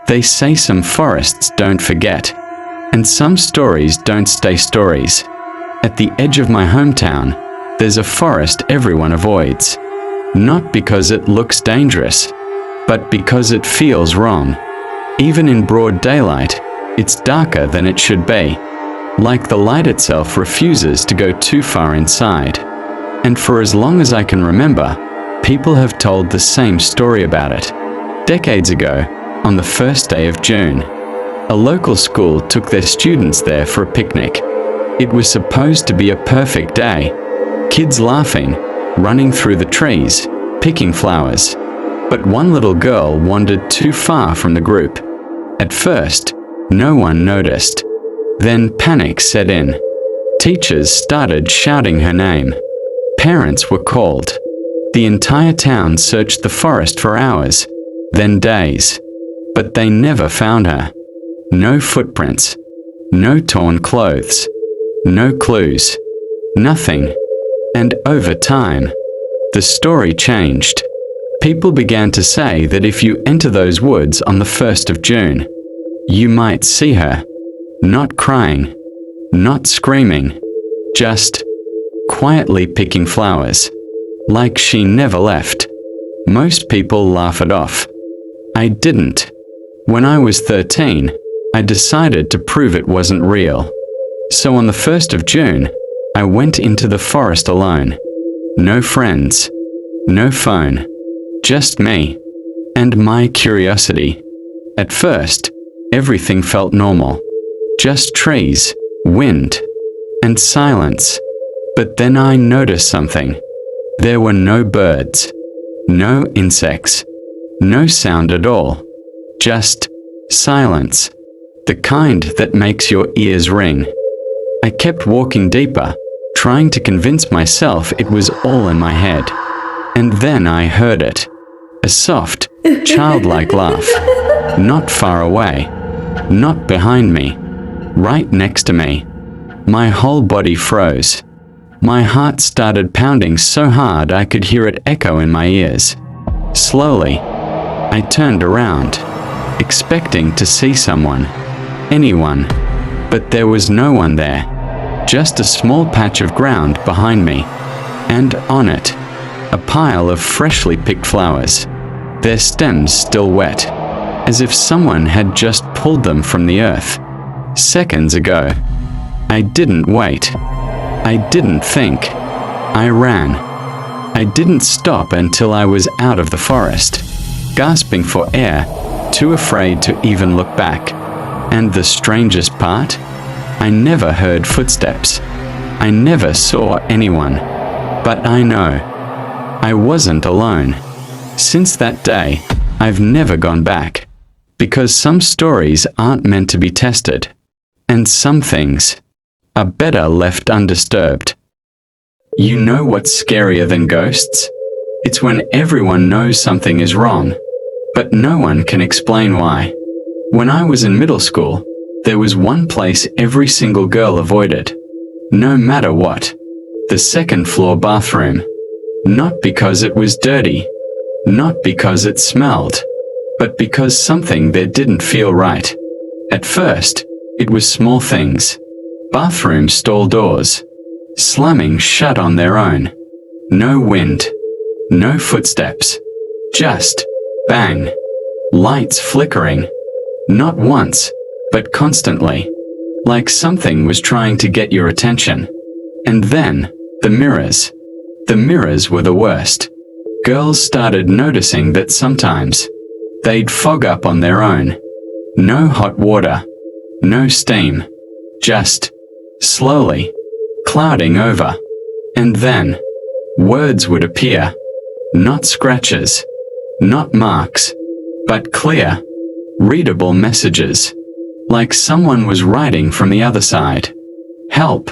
They say some forests don't forget, and some stories don't stay stories. At the edge of my hometown, there's a forest everyone avoids. Not because it looks dangerous, but because it feels wrong. Even in broad daylight, it's darker than it should be. Like the light itself refuses to go too far inside. And for as long as I can remember, people have told the same story about it. Decades ago, on the first day of June, a local school took their students there for a picnic. It was supposed to be a perfect day. Kids laughing, running through the trees, picking flowers. But one little girl wandered too far from the group. At first, no one noticed. Then panic set in. Teachers started shouting her name. Parents were called. The entire town searched the forest for hours, then days. But they never found her. No footprints. No torn clothes. No clues. Nothing. And over time, the story changed. People began to say that if you enter those woods on the 1st of June, you might see her. Not crying, not screaming, just quietly picking flowers, like she never left. Most people laugh it off. I didn't. When I was 13, I decided to prove it wasn't real. So on the 1st of June, I went into the forest alone. No friends, no phone, just me and my curiosity. At first, everything felt normal. Just trees, wind, and silence. But then I noticed something. There were no birds, no insects, no sound at all. Just silence, the kind that makes your ears ring. I kept walking deeper, trying to convince myself it was all in my head. And then I heard it. A soft, childlike laugh. Not far away, not behind me. Right next to me. My whole body froze. My heart started pounding so hard I could hear it echo in my ears. Slowly, I turned around, expecting to see someone, anyone, but there was no one there. Just a small patch of ground behind me, and on it, a pile of freshly picked flowers, their stems still wet, as if someone had just pulled them from the earth. Seconds ago. I didn't wait. I didn't think. I ran. I didn't stop until I was out of the forest, gasping for air, too afraid to even look back. And the strangest part? I never heard footsteps. I never saw anyone. But I know. I wasn't alone. Since that day, I've never gone back. Because some stories aren't meant to be tested. And some things are better left undisturbed. You know what's scarier than ghosts? It's when everyone knows something is wrong, but no one can explain why. When I was in middle school, there was one place every single girl avoided. No matter what. The second-floor bathroom. Not because it was dirty, not because it smelled, but because something there didn't feel right. At first, it was small things. Bathroom stall doors, slamming shut on their own. No wind, no footsteps, just bang. Lights flickering. Not once, but constantly. Like something was trying to get your attention. And then, the mirrors. The mirrors were the worst. Girls started noticing that sometimes they'd fog up on their own. No hot water. No steam, just slowly clouding over. And then words would appear, not scratches, not marks, but clear, readable messages, like someone was writing from the other side. Help.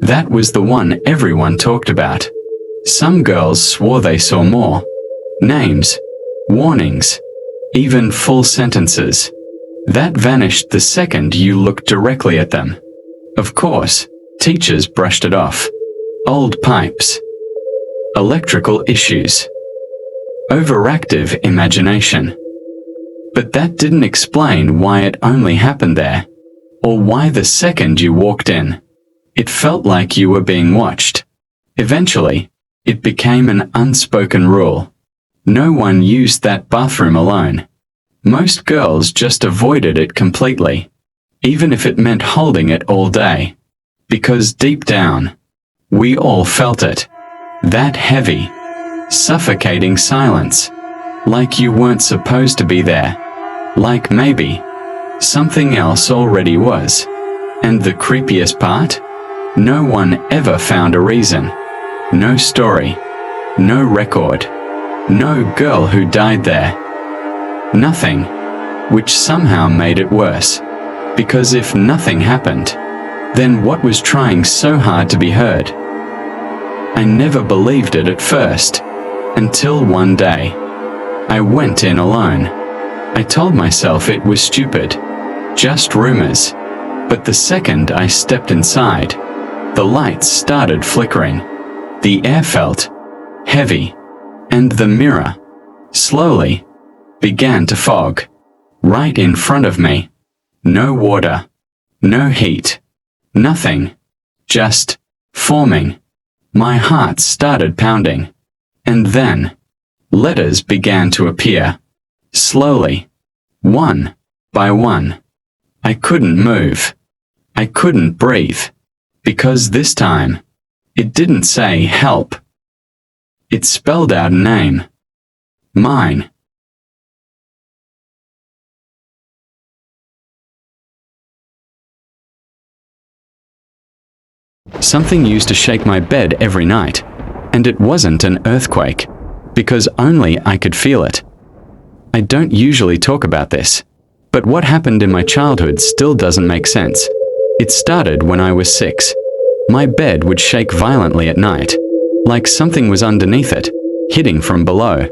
That was the one everyone talked about. Some girls swore they saw more. Names, warnings, even full sentences. That vanished the second you looked directly at them. Of course, teachers brushed it off. Old pipes. Electrical issues. Overactive imagination. But that didn't explain why it only happened there, or why the second you walked in, it felt like you were being watched. Eventually, it became an unspoken rule. No one used that bathroom alone. Most girls just avoided it completely, even if it meant holding it all day. Because deep down, we all felt it. That heavy, suffocating silence. Like you weren't supposed to be there. Like maybe something else already was. And the creepiest part? No one ever found a reason. No story. No record. No girl who died there. Nothing. Which somehow made it worse. Because if nothing happened, then what was trying so hard to be heard? I never believed it at first, until one day. I went in alone. I told myself it was stupid, just rumors. But the second I stepped inside, the lights started flickering. The air felt heavy, and the mirror, slowly, began to fog. Right in front of me. No water, no heat, nothing, just forming. My heart started pounding. And then, letters began to appear. Slowly. One by one. I couldn't move. I couldn't breathe. Because this time, it didn't say help. It spelled out a name. Mine. Something used to shake my bed every night, and it wasn't an earthquake, because only I could feel it. I don't usually talk about this, but what happened in my childhood still doesn't make sense. It started when I was 6. My bed would shake violently at night, like something was underneath it, hitting from below.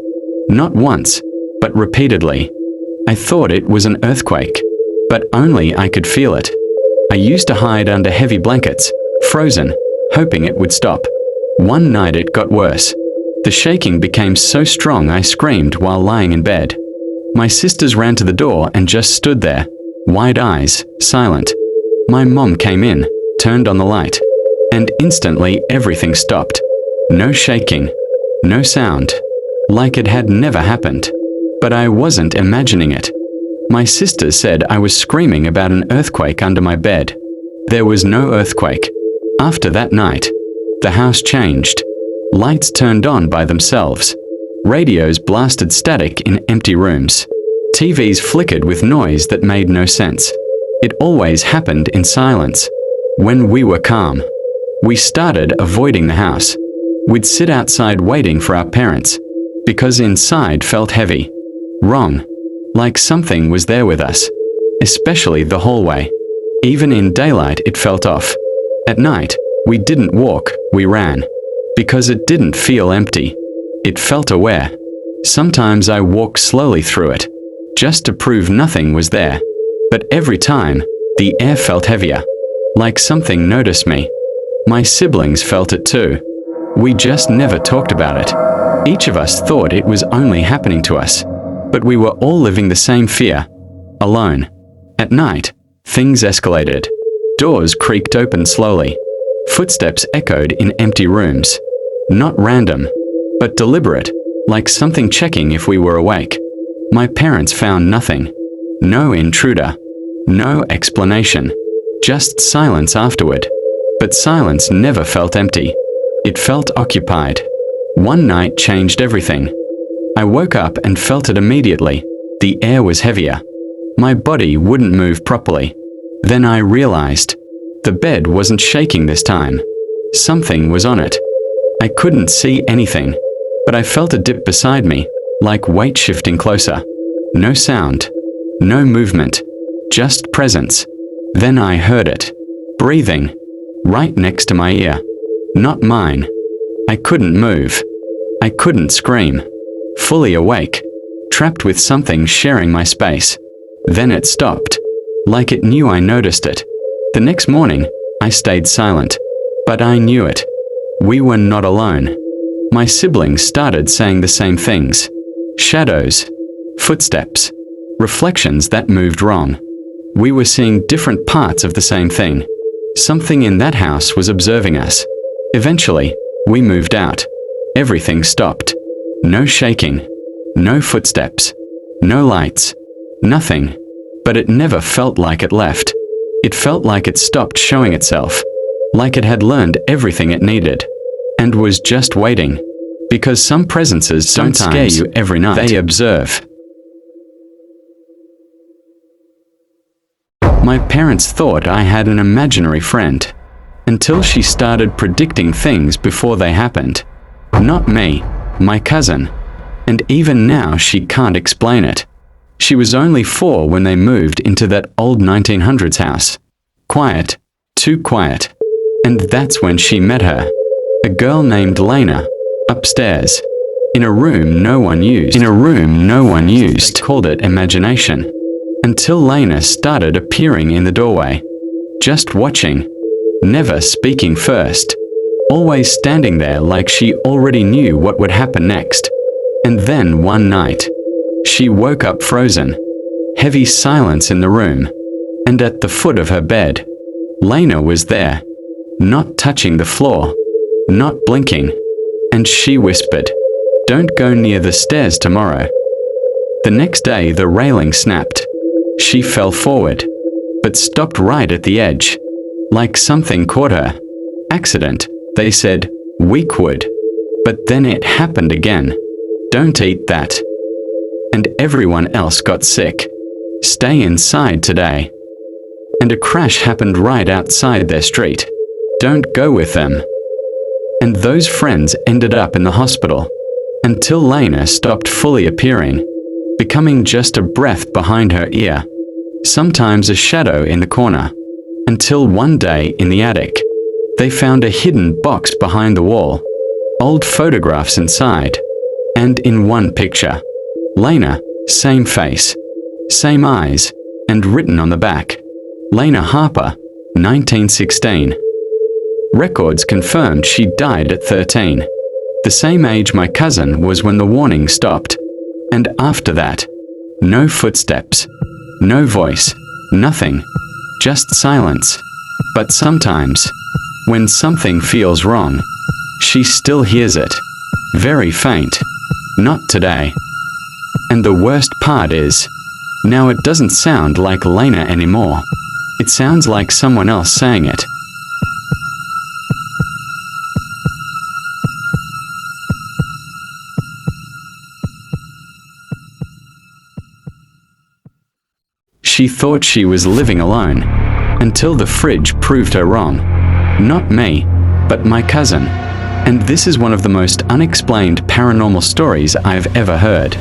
Not once, but repeatedly. I thought it was an earthquake, but only I could feel it. I used to hide under heavy blankets, frozen, hoping it would stop. One night it got worse. The shaking became so strong I screamed while lying in bed. My sisters ran to the door and just stood there, wide eyes, silent. My mom came in, turned on the light, and instantly everything stopped. No shaking, no sound, like it had never happened. But I wasn't imagining it. My sisters said I was screaming about an earthquake under my bed. There was no earthquake. After that night, the house changed. Lights turned on by themselves. Radios blasted static in empty rooms. TVs flickered with noise that made no sense. It always happened in silence. When we were calm, we started avoiding the house. We'd sit outside waiting for our parents, because inside felt heavy. Wrong. Like something was there with us. Especially the hallway. Even in daylight it felt off. At night, we didn't walk, we ran. Because it didn't feel empty. It felt aware. Sometimes I walked slowly through it, just to prove nothing was there. But every time, the air felt heavier. Like something noticed me. My siblings felt it too. We just never talked about it. Each of us thought it was only happening to us. But we were all living the same fear. Alone. At night, things escalated. Doors creaked open slowly. Footsteps echoed in empty rooms. Not random, but deliberate, like something checking if we were awake. My parents found nothing. No intruder. No explanation. Just silence afterward. But silence never felt empty. It felt occupied. One night changed everything. I woke up and felt it immediately. The air was heavier. My body wouldn't move properly. Then I realized. The bed wasn't shaking this time. Something was on it. I couldn't see anything, but I felt a dip beside me, like weight shifting closer. No sound. No movement. Just presence. Then I heard it. Breathing. Right next to my ear. Not mine. I couldn't move. I couldn't scream. Fully awake. Trapped with something sharing my space. Then it stopped. Like it knew I noticed it. The next morning, I stayed silent. But I knew it. We were not alone. My siblings started saying the same things. Shadows. Footsteps. reflections that moved wrong. We were seeing different parts of the same thing. Something in that house was observing us. Eventually, we moved out. Everything stopped. No shaking. No footsteps. No lights. Nothing. But it never felt like it left. It felt like it stopped showing itself. Like it had learned everything it needed. And was just waiting. Because some presences don't scare you every night. They observe. My parents thought I had an imaginary friend. Until she started predicting things before they happened. Not me, my cousin. And even now she can't explain it. She was only 4 when they moved into that old 1900s house. Quiet. Too quiet. And that's when she met her. A girl named Lena. Upstairs. In a room no one used. They called it imagination. Until Lena started appearing in the doorway. Just watching. Never speaking first. Always standing there like she already knew what would happen next. And then one night, she woke up frozen. Heavy silence in the room. And at the foot of her bed, Lena was there. Not touching the floor. Not blinking. And she whispered, "Don't go near the stairs tomorrow." The next day the railing snapped. She fell forward, but stopped right at the edge. Like something caught her. Accident, they said, weak wood. But then it happened again. Don't eat that. And everyone else got sick. Stay inside today. And a crash happened right outside their street. Don't go with them. And those friends ended up in the hospital. Until Lena stopped fully appearing. Becoming just a breath behind her ear. Sometimes a shadow in the corner. Until one day in the attic, they found a hidden box behind the wall. Old photographs inside. And in one picture, Lena, same face, same eyes, and written on the back, Lena Harper, 1916. Records confirmed she died at 13. The same age my cousin was when the warning stopped. And after that, no footsteps, no voice, nothing. Just silence. But sometimes, when something feels wrong, she still hears it. Very faint. Not today. And the worst part is, now it doesn't sound like Lena anymore. It sounds like someone else saying it. She thought she was living alone, until the fridge proved her wrong. Not me, but my cousin. And this is one of the most unexplained paranormal stories I've ever heard.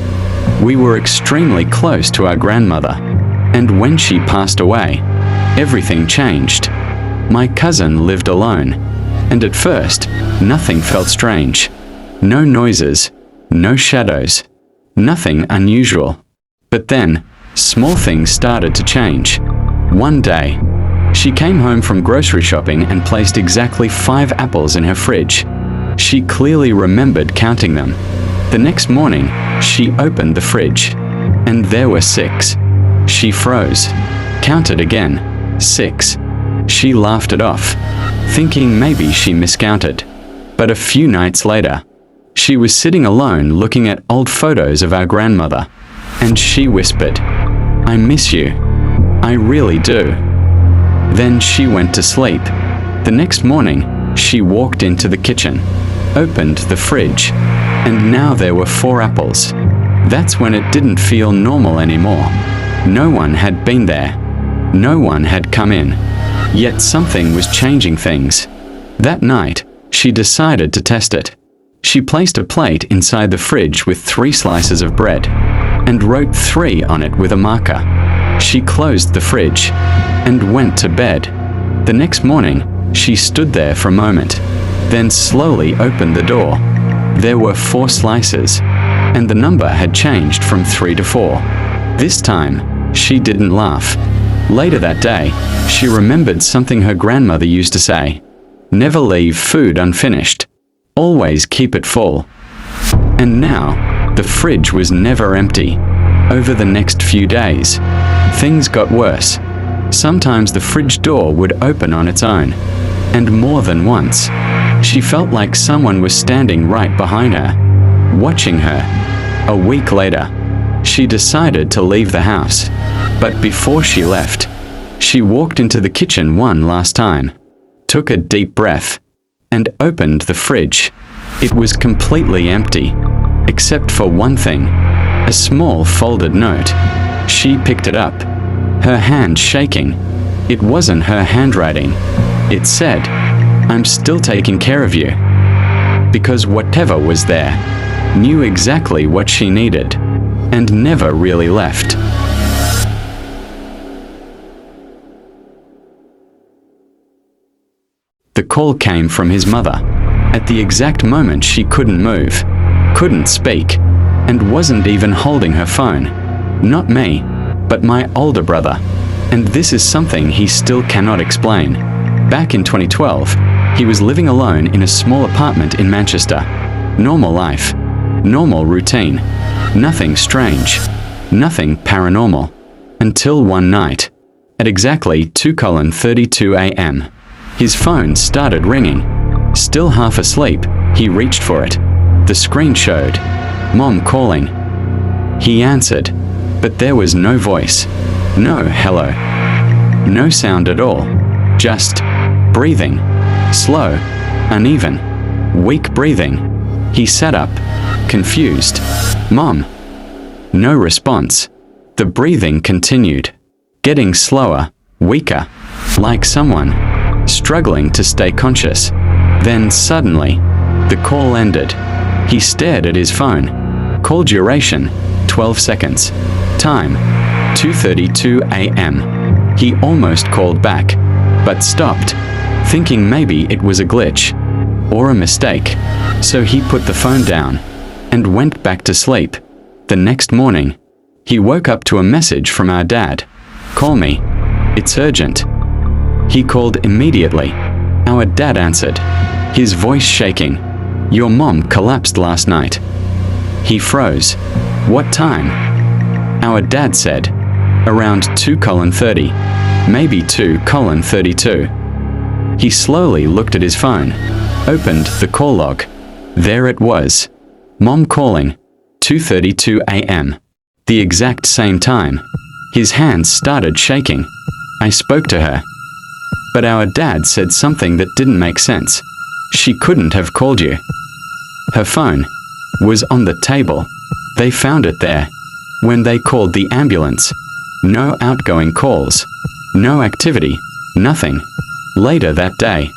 We were extremely close to our grandmother, and when she passed away, everything changed. My cousin lived alone, and at first, nothing felt strange. No noises, no shadows, nothing unusual. But then, small things started to change. One day, she came home from grocery shopping and placed exactly 5 apples in her fridge. She clearly remembered counting them. The next morning, she opened the fridge, and there were 6. She froze, counted again, 6. She laughed it off, thinking maybe she miscounted. But a few nights later, she was sitting alone looking at old photos of our grandmother, and she whispered, "I miss you. I really do." Then she went to sleep. The next morning, she walked into the kitchen, opened the fridge, and now there were 4 apples. That's when it didn't feel normal anymore. No one had been there. No one had come in. Yet something was changing things. That night, she decided to test it. She placed a plate inside the fridge with 3 slices of bread, and wrote 3 on it with a marker. She closed the fridge, and went to bed. The next morning, she stood there for a moment, then slowly opened the door. There were 4 slices, and the number had changed from 3 to 4. This time, she didn't laugh. Later that day, she remembered something her grandmother used to say, "Never leave food unfinished. Always keep it full." And now, the fridge was never empty. Over the next few days, things got worse. Sometimes the fridge door would open on its own, and more than once, she felt like someone was standing right behind her, watching her. A week later, she decided to leave the house, but before she left, she walked into the kitchen one last time, took a deep breath, and opened the fridge. It was completely empty, except for one thing, a small folded note. She picked it up, her hand shaking. It wasn't her handwriting. It said, "I'm still taking care of you." Because whatever was there knew exactly what she needed, and never really left. The call came from his mother, at the exact moment she couldn't move, couldn't speak, and wasn't even holding her phone. Not me, but my older brother. And this is something he still cannot explain. Back in 2012, he was living alone in a small apartment in Manchester. Normal life, normal routine, nothing strange, nothing paranormal. Until one night, at exactly 2:32 a.m., his phone started ringing. Still half asleep, he reached for it. The screen showed, "Mom calling." He answered, but there was no voice, no hello, no sound at all, just breathing, slow, uneven, weak breathing. He sat up, confused. "Mom." No response. The breathing continued, getting slower, weaker, like someone struggling to stay conscious. Then suddenly, the call ended. He stared at his phone. Call duration, 12 seconds. Time, 2:32 a.m. He almost called back, but stopped, thinking maybe it was a glitch or a mistake. So he put the phone down and went back to sleep. The next morning, he woke up to a message from our dad. "Call me. It's urgent." He called immediately. Our dad answered, his voice shaking. "Your mom collapsed last night." He froze. "What time?" Our dad said, "Around 2:30, maybe 2:32. He slowly looked at his phone, opened the call log. There it was. Mom calling, 2:32 a.m. The exact same time. His hands started shaking. I spoke to her. But our dad said something that didn't make sense. She couldn't have called you. Her phone was on the table. They found it there. When they called the ambulance, no outgoing calls, no activity, nothing. Later that day,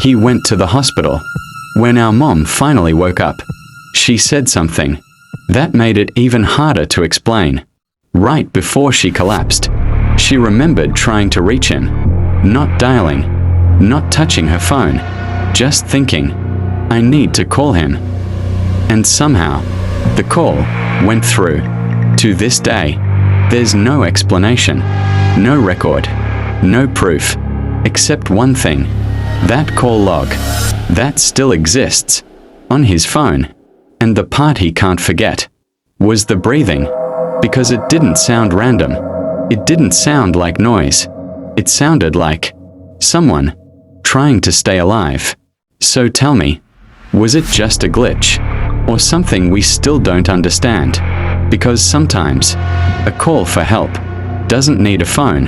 he went to the hospital. When our mom finally woke up, she said something that made it even harder to explain. Right before she collapsed, she remembered trying to reach him, not dialing, not touching her phone, just thinking, "I need to call him." And somehow, the call went through. To this day, there's no explanation, no record, no proof, except one thing. That call log, that still exists, on his phone. And the part he can't forget was the breathing, because it didn't sound random. It didn't sound like noise. It sounded like someone trying to stay alive. So tell me, was it just a glitch, or something we still don't understand? Because sometimes a call for help doesn't need a phone.